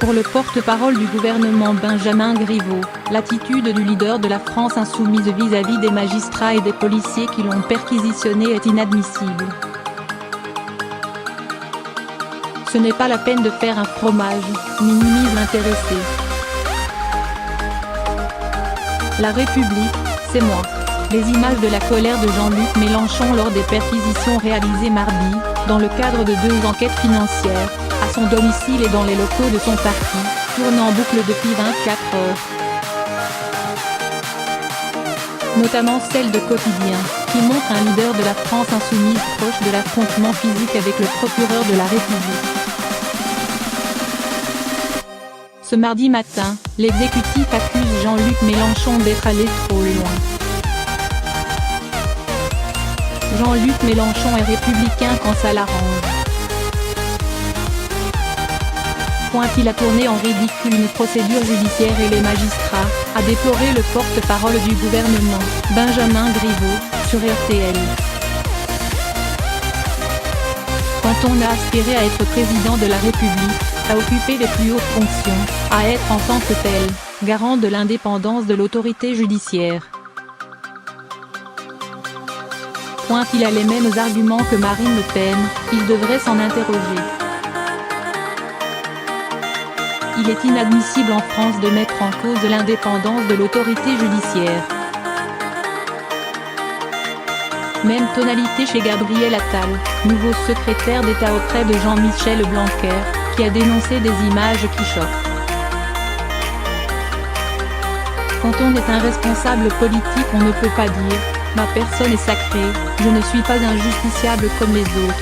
Pour le porte-parole du gouvernement Benjamin Griveaux, l'attitude du leader de la France insoumise vis-à-vis des magistrats et des policiers qui l'ont perquisitionné est inadmissible. Ce n'est pas la peine de faire un fromage, minimise l'intéressé. La République, c'est moi. Les images de la colère de Jean-Luc Mélenchon lors des perquisitions réalisées mardi, dans le cadre de 2 enquêtes financières, à son domicile et dans les locaux de son parti, tournent en boucle depuis 24 heures. Notamment celle de Quotidien, qui montre un leader de la France insoumise proche de l'affrontement physique avec le procureur de la République. Ce mardi matin, l'exécutif accuse Jean-Luc Mélenchon d'être allé trop loin. Jean-Luc Mélenchon est républicain quand ça l'arrange. Il a tourné en ridicule une procédure judiciaire et les magistrats, a déploré le porte-parole du gouvernement, Benjamin Griveaux, sur RTL. Quand on a aspiré à être président de la République, à occuper les plus hautes fonctions, à être en tant que tel, garant de l'indépendance de l'autorité judiciaire. Il a les mêmes arguments que Marine Le Pen, il devrait s'en interroger. Il est inadmissible en France de mettre en cause l'indépendance de l'autorité judiciaire. Même tonalité chez Gabriel Attal, nouveau secrétaire d'État auprès de Jean-Michel Blanquer, qui a dénoncé des images qui choquent. Quand on est un responsable politique, on ne peut pas dire « ma personne est sacrée, je ne suis pas injusticiable comme les autres ».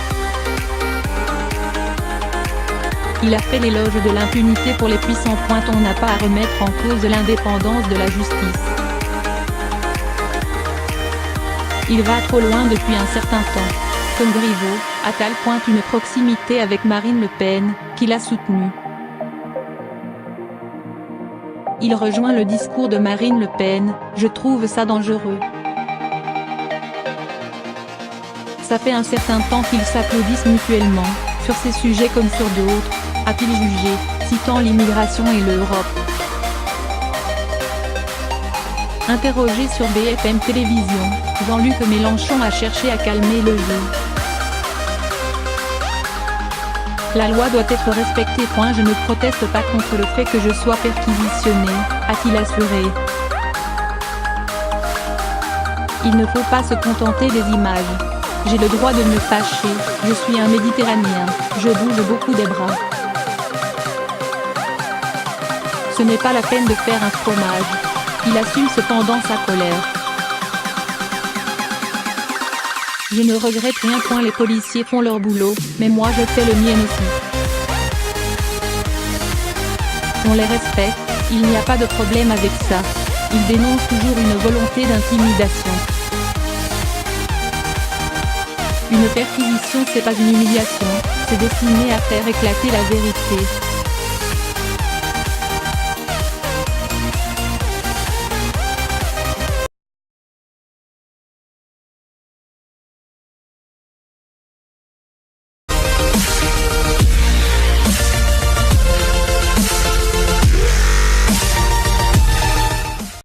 Il a fait l'éloge de l'impunité pour les puissants. On n'a pas à remettre en cause l'indépendance de la justice. Il va trop loin depuis un certain temps. Comme Griveaux, Attal pointe une proximité avec Marine Le Pen, qu'il a soutenue. Il rejoint le discours de Marine Le Pen, je trouve ça dangereux. Ça fait un certain temps qu'ils s'applaudissent mutuellement, sur ces sujets comme sur d'autres, a-t-il jugé, citant l'immigration et l'Europe. Interrogé sur BFM Télévision, Jean-Luc Mélenchon a cherché à calmer le jeu. La loi doit être respectée. Je ne proteste pas contre le fait que je sois perquisitionné, a-t-il assuré. Il ne faut pas se contenter des images. J'ai le droit de me fâcher, je suis un Méditerranéen, je bouge beaucoup des bras. Ce n'est pas la peine de faire un fromage. Il assume cependant sa colère. Je ne regrette rien. Les policiers font leur boulot, mais moi je fais le mien aussi. On les respecte, il n'y a pas de problème avec ça. Il dénonce toujours une volonté d'intimidation. Une perquisition, c'est pas une humiliation, c'est destiné à faire éclater la vérité.